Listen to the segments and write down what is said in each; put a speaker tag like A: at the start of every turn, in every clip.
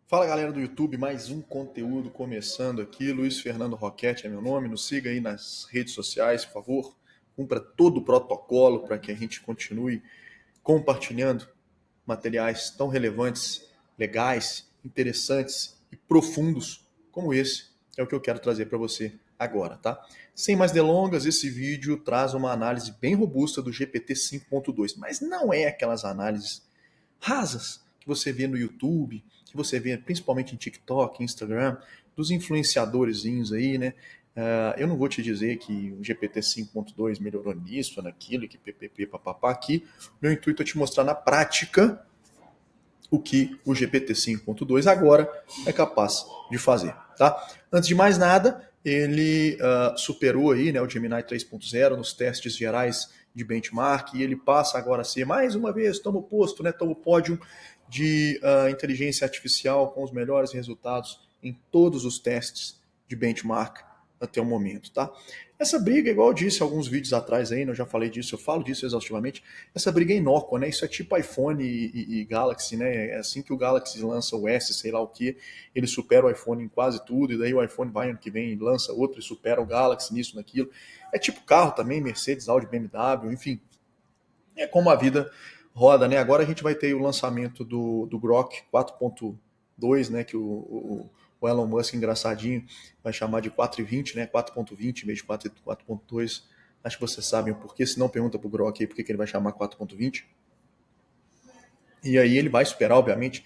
A: Fala galera do YouTube, mais um conteúdo começando aqui. Luiz Fernando Roquete é meu nome. Nos siga aí nas redes sociais, por favor. Cumpra todo o protocolo para que a gente continue compartilhando materiais tão relevantes, legais, interessantes e profundos como esse. É o que eu quero trazer para você agora, tá? Sem mais delongas, esse vídeo traz uma análise bem robusta do GPT 5.2, mas não é aquelas análises rasas que você vê no YouTube, que você vê principalmente em TikTok, Instagram, dos influenciadorzinhos aí, né? Eu não vou te dizer que o GPT 5.2 melhorou nisso, naquilo, que ppp, papapá. Aqui, meu intuito é te mostrar na prática o que o GPT 5.2 agora é capaz de fazer, tá? Antes de mais nada, ele superou aí, né, o Gemini 3.0 nos testes gerais de benchmark e ele passa agora a ser, mais uma vez, toma o posto, né, toma o pódio de inteligência artificial com os melhores resultados em todos os testes de benchmark até o momento, tá? Essa briga, igual eu disse alguns vídeos atrás aí, eu já falei disso, eu falo disso exaustivamente, essa briga é inócua, né? Isso é tipo iPhone e Galaxy, né? É assim que o Galaxy lança o S, sei lá o que, ele supera o iPhone em quase tudo, e daí o iPhone vai ano que vem e lança outro e supera o Galaxy nisso, naquilo. É tipo carro também, Mercedes, Audi, BMW, enfim. É como a vida roda, né? Agora a gente vai ter o lançamento do Grok 4.2, né? Que o Elon Musk, engraçadinho, vai chamar de 4.20, né? 4.20 em vez de 4.2. Acho que vocês sabem o porquê, se não pergunta pro Grok aí por que ele vai chamar 4.20. E aí ele vai superar, obviamente,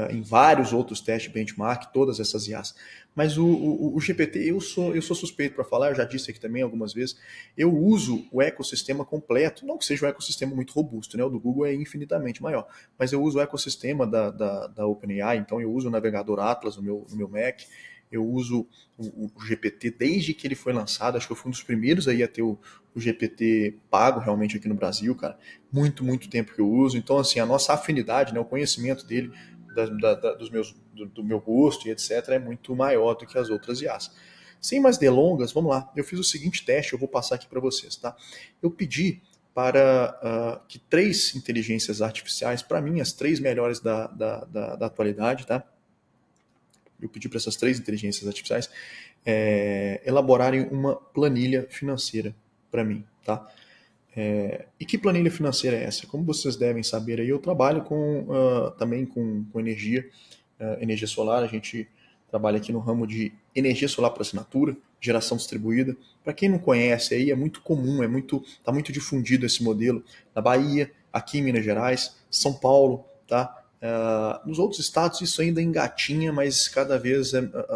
A: em vários outros testes de benchmark, todas essas IAs. Mas o GPT, eu sou suspeito para falar, eu já disse aqui também algumas vezes, eu uso o ecossistema completo, não que seja um ecossistema muito robusto, né? O do Google é infinitamente maior, mas eu uso o ecossistema da OpenAI, então eu uso o navegador Atlas no meu Mac, eu uso o GPT desde que ele foi lançado, acho que eu fui um dos primeiros aí a ter o GPT pago realmente aqui no Brasil, cara. Muito, muito tempo que eu uso. Então, assim, a nossa afinidade, né, o conhecimento dele, do meu gosto e etc., é muito maior do que as outras IAs. Sem mais delongas, vamos lá. Eu fiz o seguinte teste, eu vou passar aqui para vocês, tá? Eu pedi para que 3 inteligências artificiais, para mim, as 3 melhores da atualidade, tá? Eu pedi para essas 3 inteligências artificiais elaborarem uma planilha financeira para mim, tá? E que planilha financeira é essa? Como vocês devem saber, aí eu trabalho também com energia solar. A gente trabalha aqui no ramo de energia solar por assinatura, geração distribuída. Para quem não conhece, aí é muito comum, tá muito difundido esse modelo na Bahia, aqui em Minas Gerais, São Paulo, tá? Nos outros estados isso ainda engatinha, mas cada vez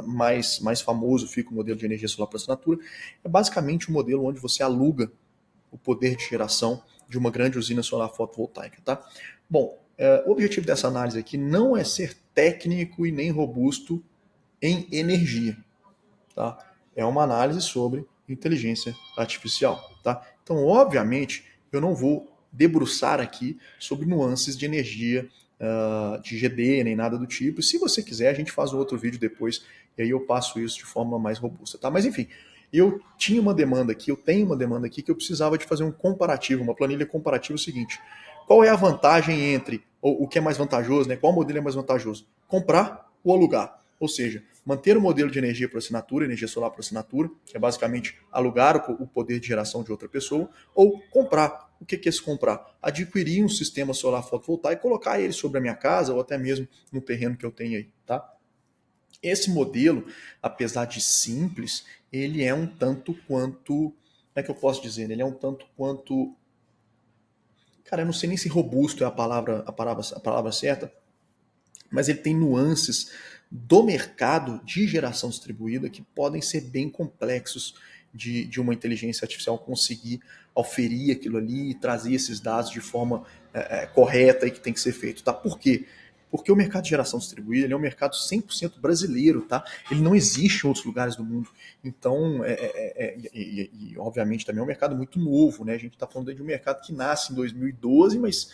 A: mais famoso fica o modelo de energia solar por assinatura. É basicamente um modelo onde você aluga o poder de geração de uma grande usina solar fotovoltaica, tá? Bom, o objetivo dessa análise aqui não é ser técnico e nem robusto em energia, tá? É uma análise sobre inteligência artificial, tá? Então, obviamente, eu não vou debruçar aqui sobre nuances de energia, de GD, nem nada do tipo. E se você quiser, a gente faz um outro vídeo depois, e aí eu passo isso de forma mais robusta, tá? Mas enfim, eu tinha uma demanda aqui, eu tenho uma demanda aqui que eu precisava de fazer um comparativo, uma planilha comparativa. O seguinte: qual é a vantagem entre, ou o que é mais vantajoso, né? Qual modelo é mais vantajoso? Comprar ou alugar? Ou seja, manter o modelo de energia por assinatura, energia solar por assinatura, que é basicamente alugar o poder de geração de outra pessoa, ou comprar. O que é esse comprar? Adquirir um sistema solar fotovoltaico e colocar ele sobre a minha casa ou até mesmo no terreno que eu tenho aí, tá? Esse modelo, apesar de simples, ele é um tanto quanto, como é que eu posso dizer? Ele é um tanto quanto, cara, eu não sei nem se robusto é a palavra certa, mas ele tem nuances do mercado de geração distribuída que podem ser bem complexos de uma inteligência artificial conseguir auferir aquilo ali e trazer esses dados de forma correta e que tem que ser feito, tá? Por quê? Porque o mercado de geração distribuída ele é um mercado 100% brasileiro, tá? Ele não existe em outros lugares do mundo. Então, obviamente também é um mercado muito novo, né? A gente está falando de um mercado que nasce em 2012, mas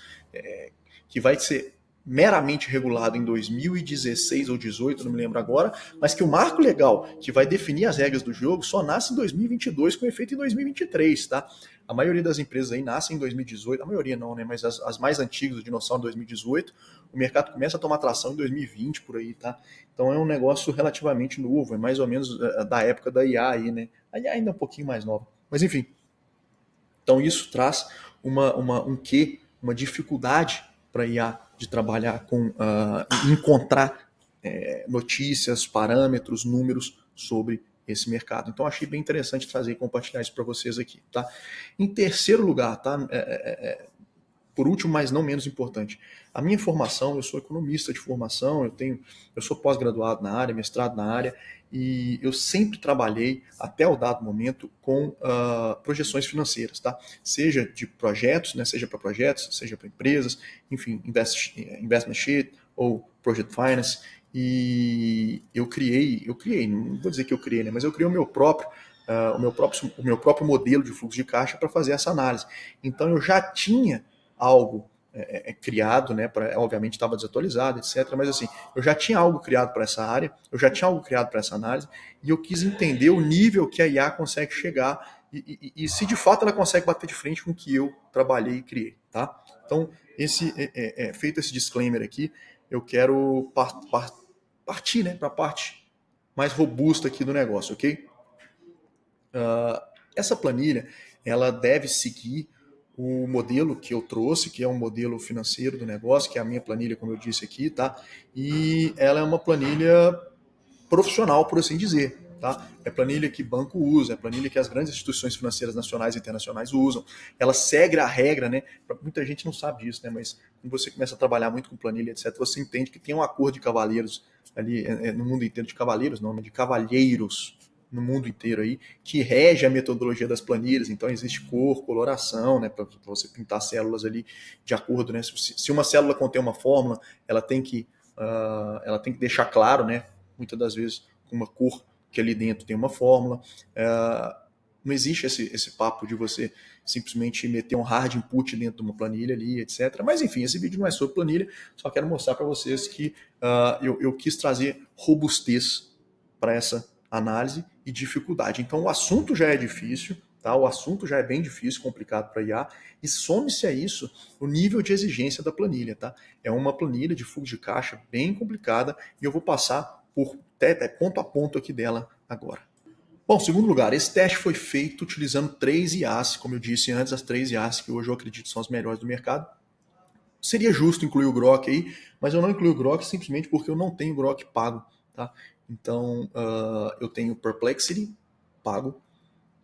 A: que vai ser meramente regulado em 2016 ou 2018, não me lembro agora, mas que o marco legal que vai definir as regras do jogo só nasce em 2022 com efeito em 2023, tá? A maioria das empresas aí nascem em 2018, a maioria não, né? Mas as mais antigas, o Dinossauro em 2018, o mercado começa a tomar tração em 2020 por aí, tá? Então é um negócio relativamente novo, é mais ou menos da época da IA aí, né? A IA ainda é um pouquinho mais nova. Mas enfim, então isso traz uma dificuldade para a IA de trabalhar com, encontrar notícias, parâmetros, números sobre esse mercado. Então achei bem interessante trazer e compartilhar isso para vocês aqui, tá? Em terceiro lugar, tá? Por último, mas não menos importante, a minha formação, eu sou economista de formação, eu sou pós-graduado na área, mestrado na área, e eu sempre trabalhei, até o dado momento, com projeções financeiras, tá? Seja de projetos, né? Seja para projetos, seja para empresas, enfim, investment sheet ou project finance, e eu criei, não vou dizer que eu criei, né? Mas eu criei o meu próprio modelo de fluxo de caixa para fazer essa análise. Então eu já tinha algo criado, né? Obviamente estava desatualizado, etc. Mas assim, eu já tinha algo criado para essa área, eu já tinha algo criado para essa análise, e eu quis entender o nível que a IA consegue chegar e se de fato ela consegue bater de frente com o que eu trabalhei e criei, tá? Então, feito esse disclaimer aqui, eu quero partir, né, para a parte mais robusta aqui do negócio, ok? Essa planilha, ela deve seguir o modelo que eu trouxe, que é um modelo financeiro do negócio, que é a minha planilha, como eu disse aqui, tá? E ela é uma planilha profissional, por assim dizer, tá? É planilha que banco usa, é planilha que as grandes instituições financeiras nacionais e internacionais usam. Ela segue a regra, né? Muita gente não sabe disso, né? Mas quando você começa a trabalhar muito com planilha, etc., você entende que tem um acordo de cavalheiros ali no mundo inteiro, de cavaleiros, não, de cavalheiros no mundo inteiro aí, que rege a metodologia das planilhas. Então existe cor, coloração, né, para você pintar células ali de acordo, né? Se uma célula contém uma fórmula, ela tem que deixar claro, né? Muitas das vezes com uma cor que ali dentro tem uma fórmula. Não existe esse papo de você simplesmente meter um hard input dentro de uma planilha ali, etc. Mas enfim, esse vídeo não é sobre planilha, só quero mostrar para vocês que eu quis trazer robustez para essa análise e dificuldade. Então o assunto já é difícil, tá? O assunto já é bem difícil, complicado para IA, e some-se a isso o nível de exigência da planilha, tá? É uma planilha de fluxo de caixa bem complicada e eu vou passar por ponto a ponto aqui dela agora. Bom, segundo lugar, esse teste foi feito utilizando 3 IAs, como eu disse antes, as 3 IAs que hoje eu acredito são as melhores do mercado. Seria justo incluir o Grok aí, mas eu não incluí o Grok simplesmente porque eu não tenho Grok pago, tá? Então, eu tenho o Perplexity pago,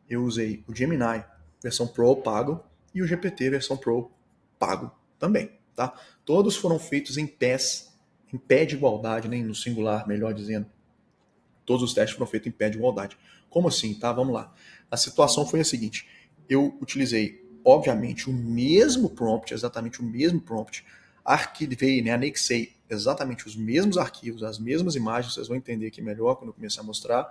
A: eu usei o Gemini versão Pro pago e o GPT versão Pro pago também, tá? Todos foram feitos em pé de igualdade, né? No singular, melhor dizendo. Todos os testes foram feitos em pé de igualdade. Como assim, tá? Vamos lá. A situação foi a seguinte: eu utilizei, obviamente, o mesmo prompt, exatamente o mesmo prompt, arquivei, né, anexei exatamente os mesmos arquivos, as mesmas imagens, vocês vão entender aqui melhor quando eu começar a mostrar.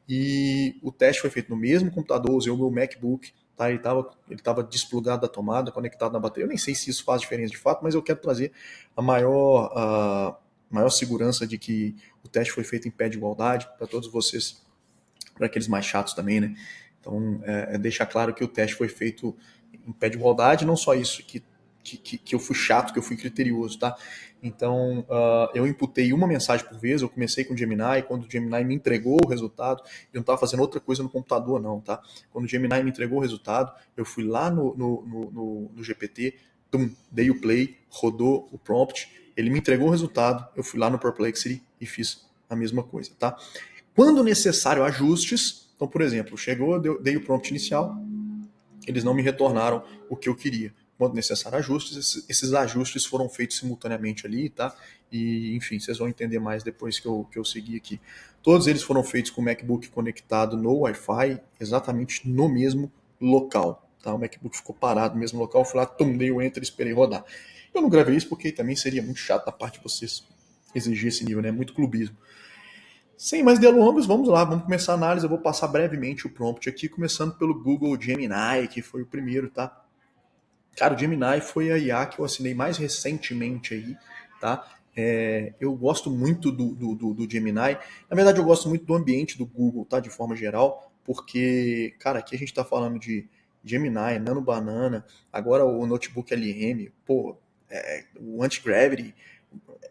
A: E o teste foi feito no mesmo computador, usei o meu MacBook, tá? Ele estava desplugado da tomada, conectado na bateria. Eu nem sei se isso faz diferença de fato, mas eu quero trazer a maior segurança de que o teste foi feito em pé de igualdade para todos vocês, para aqueles mais chatos também, né? Então, deixar claro que o teste foi feito em pé de igualdade, não só isso, que eu fui chato, que eu fui criterioso, tá? Então, eu imputei uma mensagem por vez, eu comecei com o Gemini, e quando o Gemini me entregou o resultado, eu não estava fazendo outra coisa no computador, não, tá? Quando o Gemini me entregou o resultado, eu fui lá no GPT, dei o play, rodou o prompt, ele me entregou o resultado, eu fui lá no Perplexity e fiz a mesma coisa, tá? Quando necessário ajustes, então, por exemplo, chegou, dei o prompt inicial, eles não me retornaram o que eu queria. Quando necessário ajustes, esses ajustes foram feitos simultaneamente ali, tá? E, enfim, vocês vão entender mais depois que eu seguir aqui. Todos eles foram feitos com o MacBook conectado no Wi-Fi, exatamente no mesmo local, tá? O MacBook ficou parado no mesmo local, eu fui lá, dei o Enter e esperei rodar. Eu não gravei isso porque também seria muito chato da parte de vocês exigir esse nível, né? Muito clubismo. Sem mais delongas, vamos lá, vamos começar a análise. Eu vou passar brevemente o prompt aqui, começando pelo Google Gemini, que foi o primeiro, tá? Cara, o Gemini foi a IA que eu assinei mais recentemente aí, tá? Eu gosto muito do Gemini. Na verdade, eu gosto muito do ambiente do Google, tá? De forma geral, porque, cara, aqui a gente está falando de Gemini, Nano Banana, agora o notebook LM, pô, o Anti-Gravity,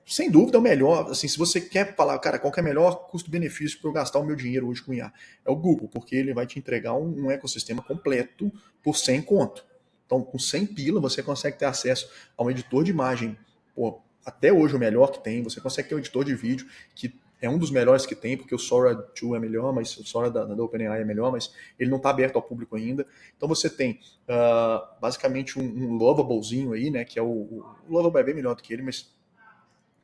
A: sem dúvida é o melhor. Assim, se você quer falar, cara, qual que é o melhor custo-benefício para eu gastar o meu dinheiro hoje com IA? É o Google, porque ele vai te entregar um ecossistema completo por 100 conto. Então, com 100 pila, você consegue ter acesso a um editor de imagem, pô, até hoje o melhor que tem. Você consegue ter um editor de vídeo que é um dos melhores que tem, porque o Sora 2 é melhor, mas o Sora da OpenAI é melhor, mas ele não está aberto ao público ainda. Então você tem basicamente um Lovablezinho aí, né? Que é o Lovable é bem melhor do que ele, mas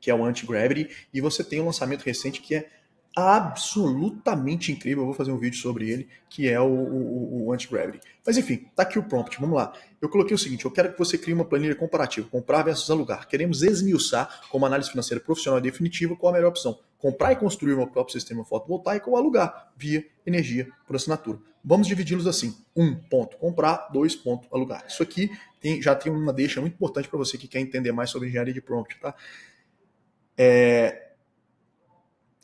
A: que é o Anti-Gravity, e você tem um lançamento recente que é absolutamente incrível. Eu vou fazer um vídeo sobre ele, que é o Anti-Gravity. Mas enfim, tá aqui o prompt, vamos lá. Eu coloquei o seguinte: eu quero que você crie uma planilha comparativa, comprar versus alugar. Queremos esmiuçar, como análise financeira profissional e definitiva, qual a melhor opção: comprar e construir o meu próprio sistema fotovoltaico ou alugar via energia por assinatura. Vamos dividi-los assim: 1 ponto comprar, 2 ponto alugar. Isso aqui já tem uma deixa muito importante para você que quer entender mais sobre engenharia de prompt, tá?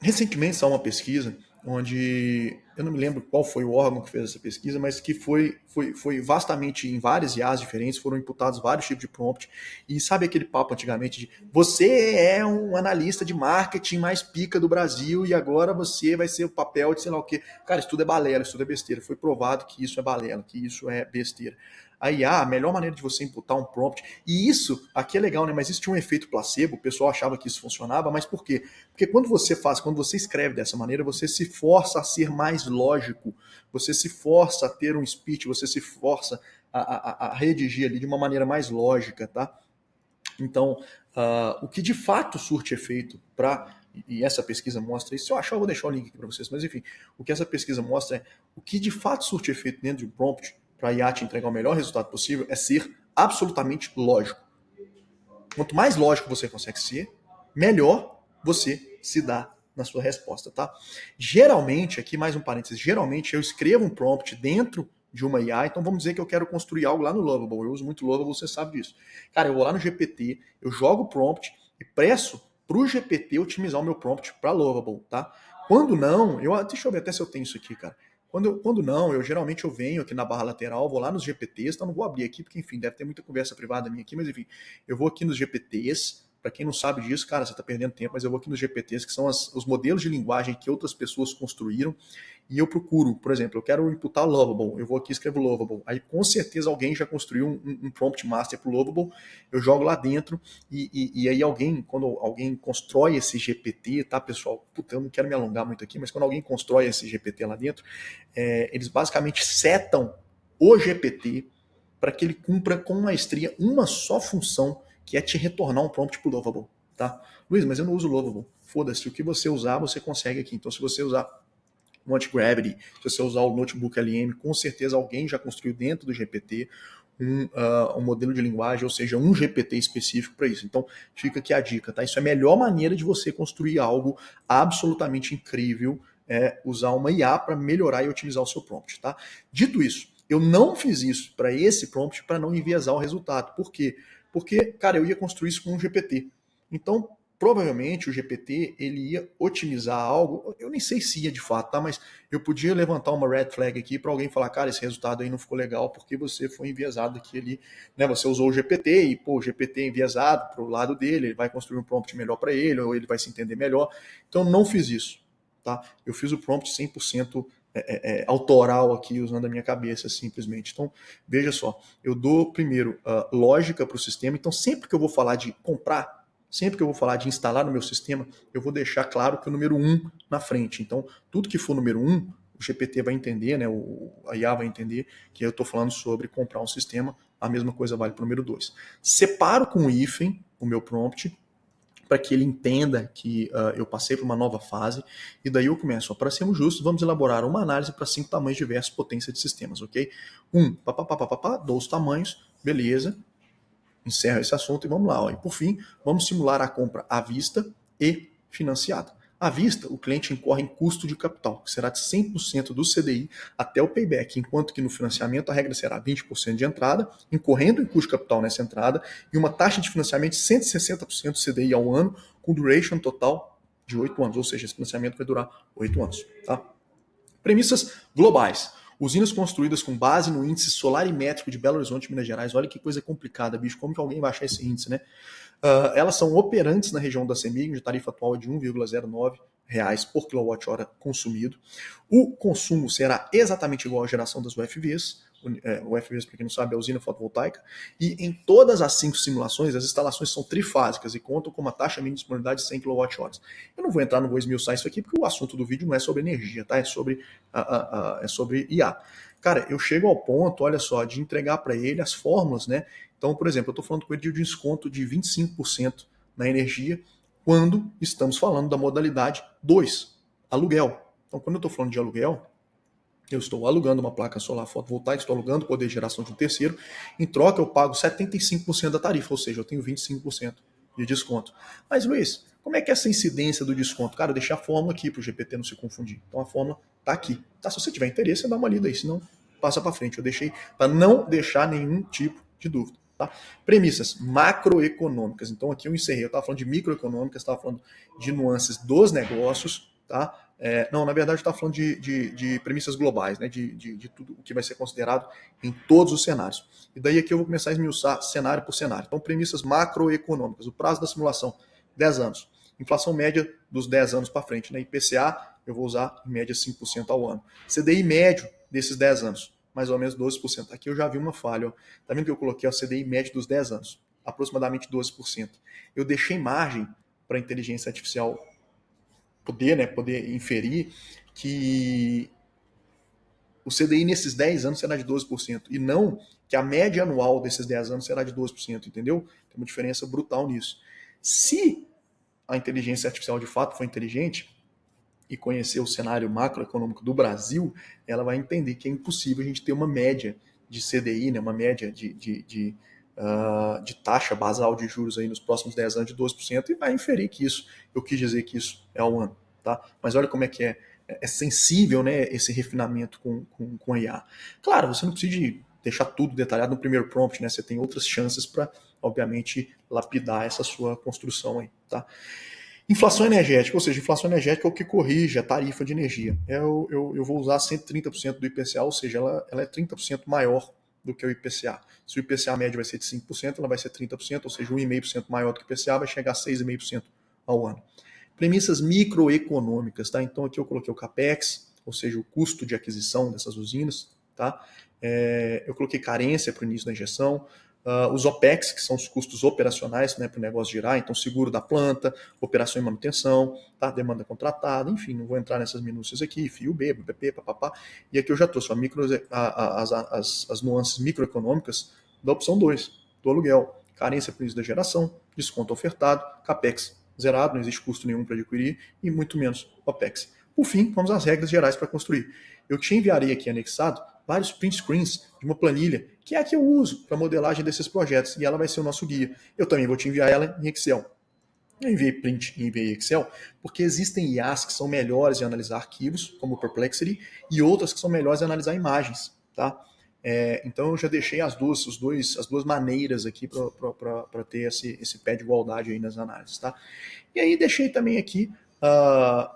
A: Recentemente saiu uma pesquisa onde, eu não me lembro qual foi o órgão que fez essa pesquisa, mas que foi vastamente em várias IAs diferentes, foram imputados vários tipos de prompt. E sabe aquele papo antigamente de você é um analista de marketing mais pica do Brasil e agora você vai ser o papel de sei lá o quê. Cara, isso tudo é balela, isso tudo é besteira. Foi provado que isso é balela, que isso é besteira. A IA, a melhor maneira de você imputar um prompt, e isso aqui é legal, né? Mas isso tinha um efeito placebo, o pessoal achava que isso funcionava, mas por quê? Porque quando você escreve dessa maneira, você se força a ser mais lógico, você se força a ter um speech, você se força a redigir ali de uma maneira mais lógica, tá? Então, o que de fato surte efeito para. E essa pesquisa mostra isso. Se eu achar, eu vou deixar o link aqui para vocês. Mas enfim, o que essa pesquisa mostra é o que de fato surte efeito dentro de um prompt para a IA te entregar o melhor resultado possível é ser absolutamente lógico. Quanto mais lógico você consegue ser, melhor você se dá na sua resposta, tá? Geralmente, aqui mais um parênteses, geralmente eu escrevo um prompt dentro de uma IA, então vamos dizer que eu quero construir algo lá no Lovable, eu uso muito Lovable, você sabe disso. Cara, eu vou lá no GPT, eu jogo o prompt e peço pro GPT otimizar o meu prompt para Lovable, tá? Quando não, deixa eu ver até se eu tenho isso aqui, cara. Quando não, geralmente eu venho aqui na barra lateral, vou lá nos GPTs, então não vou abrir aqui, porque enfim, deve ter muita conversa privada minha aqui, mas enfim, eu vou aqui nos GPTs. Para quem não sabe disso, cara, você está perdendo tempo, mas eu vou aqui nos GPTs, que são os modelos de linguagem que outras pessoas construíram, e eu procuro, por exemplo, eu quero imputar Lovable, eu vou aqui e escrevo Lovable, aí com certeza alguém já construiu um prompt master para o Lovable, eu jogo lá dentro, e aí quando alguém constrói esse GPT, tá, pessoal? Puta, eu não quero me alongar muito aqui, mas quando alguém constrói esse GPT lá dentro, eles basicamente setam o GPT para que ele cumpra com maestria uma só função, que é te retornar um prompt pro Lovable, tá? Luiz, mas eu não uso Lovable. Foda-se, o que você usar, você consegue aqui. Então, se você usar o Anti-Gravity, se você usar o Notebook LM, com certeza alguém já construiu dentro do GPT um modelo de linguagem, ou seja, um GPT específico para isso. Então, fica aqui a dica, tá? Isso é a melhor maneira de você construir algo absolutamente incrível, usar uma IA para melhorar e otimizar o seu prompt, tá? Dito isso, eu não fiz isso para esse prompt para não enviesar o resultado. Por quê? Porque, cara, eu ia construir isso com um GPT. Então, provavelmente o GPT ele ia otimizar algo, eu nem sei se ia de fato, tá? Mas eu podia levantar uma red flag aqui para alguém falar, cara, esse resultado aí não ficou legal porque você foi enviesado aqui ali, né? Você usou o GPT e, pô, o GPT é enviesado pro lado dele, ele vai construir um prompt melhor para ele, ou ele vai se entender melhor. Então, eu não fiz isso, tá? Eu fiz o prompt 100% autoral aqui, usando a minha cabeça, simplesmente. Então, veja só, eu dou primeiro lógica para o sistema, então sempre que eu vou falar de comprar, sempre que eu vou falar de instalar no meu sistema, eu vou deixar claro que o número 1 na frente. Então, tudo que for número 1, o GPT vai entender, né, a IA vai entender que eu estou falando sobre comprar um sistema, a mesma coisa vale para o número 2. Separo com o hífen o meu prompt, para que ele entenda que eu passei por uma nova fase, e daí eu começo, para sermos justos, vamos elaborar uma análise para 5 tamanhos diversos, potência de sistemas, ok? Dou os tamanhos, beleza, encerro esse assunto e vamos lá. Ó. E por fim, vamos simular a compra à vista e financiada. À vista, o cliente incorre em custo de capital, que será de 100% do CDI até o payback, enquanto que no financiamento a regra será 20% de entrada, incorrendo em custo de capital nessa entrada, e uma taxa de financiamento de 160% do CDI ao ano, com duration total de 8 anos, ou seja, esse financiamento vai durar 8 anos. Tá? Premissas globais. Usinas construídas com base no índice solarimétrico de Belo Horizonte, Minas Gerais. Olha que coisa complicada, bicho. Como que alguém vai achar esse índice, né? Elas são operantes na região da CEMIG, de tarifa atual de R$ 1,09 por quilowatt-hora consumido. O consumo será exatamente igual à geração das UFVs. UFVs, para quem não sabe, é a usina fotovoltaica. E em todas as 5 simulações, as instalações são trifásicas e contam com uma taxa mínima de disponibilidade de 100 kWh. Eu não vou entrar, não vou esmiuçar isso aqui, porque o assunto do vídeo não é sobre energia, tá? É sobre IA. Cara, eu chego ao ponto, olha só, de entregar para ele as fórmulas, né? Então, por exemplo, eu estou falando com ele de desconto de 25% na energia, quando estamos falando da modalidade 2, aluguel. Então, quando eu estou falando de aluguel, eu estou alugando uma placa solar fotovoltaica, estou alugando poder de geração de um terceiro, em troca eu pago 75% da tarifa, ou seja, eu tenho 25% de desconto. Mas, Luiz, como é que é essa incidência do desconto? Cara, eu deixei a fórmula aqui para o GPT não se confundir. Então a fórmula está aqui. Tá? Se você tiver interesse, você dá uma lida aí, senão passa para frente. Eu deixei para não deixar nenhum tipo de dúvida. Tá? Premissas macroeconômicas. Então aqui eu encerrei. Eu estava falando de microeconômicas, estava falando de nuances dos negócios, tá? Não, na verdade, eu estava falando de premissas globais, né? De tudo o que vai ser considerado em todos os cenários. E daí aqui eu vou começar a esmiuçar cenário por cenário. Então, premissas macroeconômicas. O prazo da simulação, 10 anos. Inflação média dos 10 anos para frente. Né? IPCA, eu vou usar em média 5% ao ano. CDI médio desses 10 anos, mais ou menos 12%. Aqui eu já vi uma falha. Ó. Tá vendo que eu coloquei o CDI médio dos 10 anos? Aproximadamente 12%. Eu deixei margem para a inteligência artificial poder inferir que o CDI nesses 10 anos será de 12%, e não que a média anual desses 10 anos será de 12%, entendeu? Tem uma diferença brutal nisso. Se a inteligência artificial de fato for inteligente e conhecer o cenário macroeconômico do Brasil, ela vai entender que é impossível a gente ter uma média de CDI, né, uma média de taxa basal de juros aí nos próximos 10 anos de 12%, e vai inferir que isso, eu quis dizer que isso é ao ano. Tá? Mas olha como é que é sensível, né, esse refinamento com a IA. Claro, você não precisa deixar tudo detalhado no primeiro prompt, né? Você tem outras chances para, obviamente, lapidar essa sua construção aí. Tá? Inflação energética, ou seja, inflação energética é o que corrige a tarifa de energia. Eu vou usar 130% do IPCA, ou seja, ela é 30% maior do que o IPCA. Se o IPCA médio vai ser de 5%, ela vai ser 30%, ou seja, 1,5% maior do que o IPCA, vai chegar a 6,5% ao ano. Premissas microeconômicas, tá? Então aqui eu coloquei o CAPEX, ou seja, o custo de aquisição dessas usinas, tá? Eu coloquei carência para o início da injeção, os OPEX, que são os custos operacionais, né, para o negócio girar, então seguro da planta, operação e manutenção, tá? Demanda contratada, enfim, não vou entrar nessas minúcias aqui, fio B, BPP, papapá. E aqui eu já trouxe as nuances microeconômicas da opção 2, do aluguel, carência para o início da geração, desconto ofertado, CAPEX zerado, não existe custo nenhum para adquirir, e muito menos OPEX. Por fim, vamos às regras gerais para construir. Eu te enviarei aqui anexado vários print screens de uma planilha, que é a que eu uso para modelagem desses projetos, e ela vai ser o nosso guia. Eu também vou te enviar ela em Excel. Eu enviei print e enviei Excel, porque existem IAs que são melhores em analisar arquivos, como o Perplexity, e outras que são melhores em analisar imagens. Tá? Então eu já deixei as duas maneiras aqui para ter esse pé de igualdade aí nas análises. Tá? E aí deixei também aqui,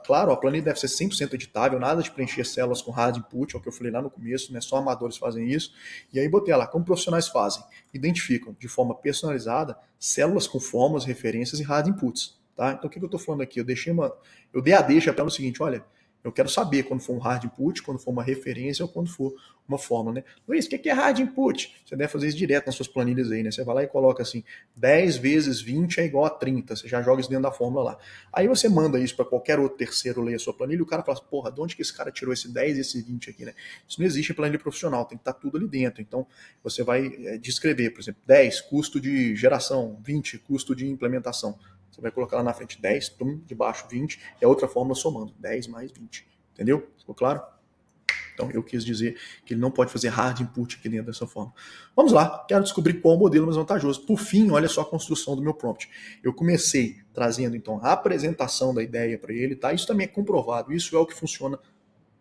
A: claro, a planilha deve ser 100% editável, nada de preencher células com hard input, é o que eu falei lá no começo, né? Só amadores fazem isso. E aí botei lá, como profissionais fazem? Identificam de forma personalizada células com fórmulas, referências e hard inputs. Tá? Então o que eu estou falando aqui? Eu dei a deixa para ela o seguinte, olha, eu quero saber quando for um hard input, quando for uma referência ou quando for uma fórmula, né? Luiz, o que é hard input? Você deve fazer isso direto nas suas planilhas aí, né? Você vai lá e coloca assim, 10 vezes 20 é igual a 30. Você já joga isso dentro da fórmula lá. Aí você manda isso para qualquer outro terceiro ler a sua planilha e o cara fala, porra, de onde que esse cara tirou esse 10 e esse 20 aqui, né? Isso não existe em planilha profissional, tem que estar tudo ali dentro. Então, você vai descrever, por exemplo, 10, custo de geração, 20, custo de implementação. Você vai colocar lá na frente 10, debaixo 20, é outra fórmula somando, 10 mais 20. Entendeu? Ficou claro? Então eu quis dizer que ele não pode fazer hard input aqui dentro dessa forma. Vamos lá, quero descobrir qual o modelo mais vantajoso. Por fim, olha só a construção do meu prompt. Eu comecei trazendo então a apresentação da ideia para ele, tá? Isso também é comprovado, isso é o que funciona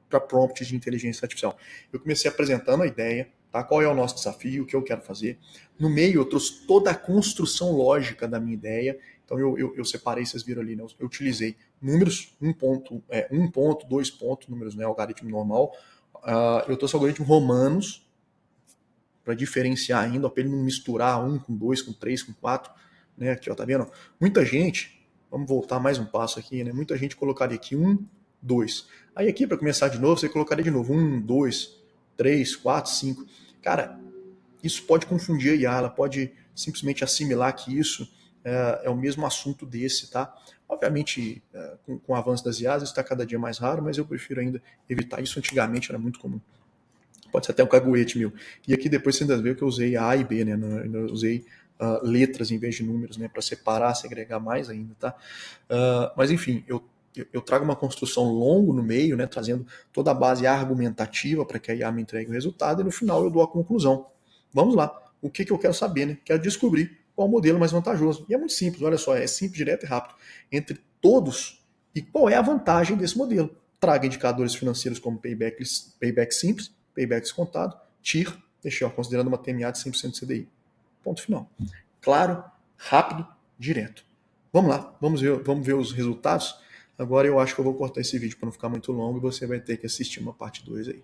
A: para prompts de inteligência artificial. Eu comecei apresentando a ideia, tá? Qual é o nosso desafio, o que eu quero fazer. No meio eu trouxe toda a construção lógica da minha ideia. Então eu separei, vocês viram ali, né? Eu utilizei números, um ponto, 2 pontos, números, né? Algoritmo normal, Eu trouxe algoritmos romanos para diferenciar ainda, para ele não misturar 1 com 2, com 3, com 4. Né? Aqui, ó, tá vendo? Muita gente, vamos voltar mais um passo aqui, né? Muita gente colocaria aqui 1, 2. Aí aqui, para começar de novo, você colocaria de novo 1, 2, 3, 4, 5. Cara, isso pode confundir a IA, ela pode simplesmente assimilar que isso é o mesmo assunto desse, tá? Obviamente, com o avanço das IAs, isso está cada dia mais raro, mas eu prefiro ainda evitar isso. Antigamente era muito comum. Pode ser até um caguete meu. E aqui depois você ainda vê que eu usei A e B, né? Eu usei letras em vez de números, né? Para separar, segregar mais ainda, tá? Mas enfim, eu trago uma construção longo no meio, né? Trazendo toda a base argumentativa para que a IA me entregue o resultado e no final eu dou a conclusão. Vamos lá. O que eu quero saber, né? Quero descobrir qual o modelo mais vantajoso. E é muito simples, olha só, é simples, direto e rápido. Entre todos, e qual é a vantagem desse modelo? Traga indicadores financeiros como payback simples, payback descontado, TIR, deixei, ó, considerando uma TMA de 100% CDI. Ponto final. Claro, rápido, direto. Vamos lá, vamos ver os resultados. Agora eu acho que eu vou cortar esse vídeo para não ficar muito longo e você vai ter que assistir uma parte 2 aí.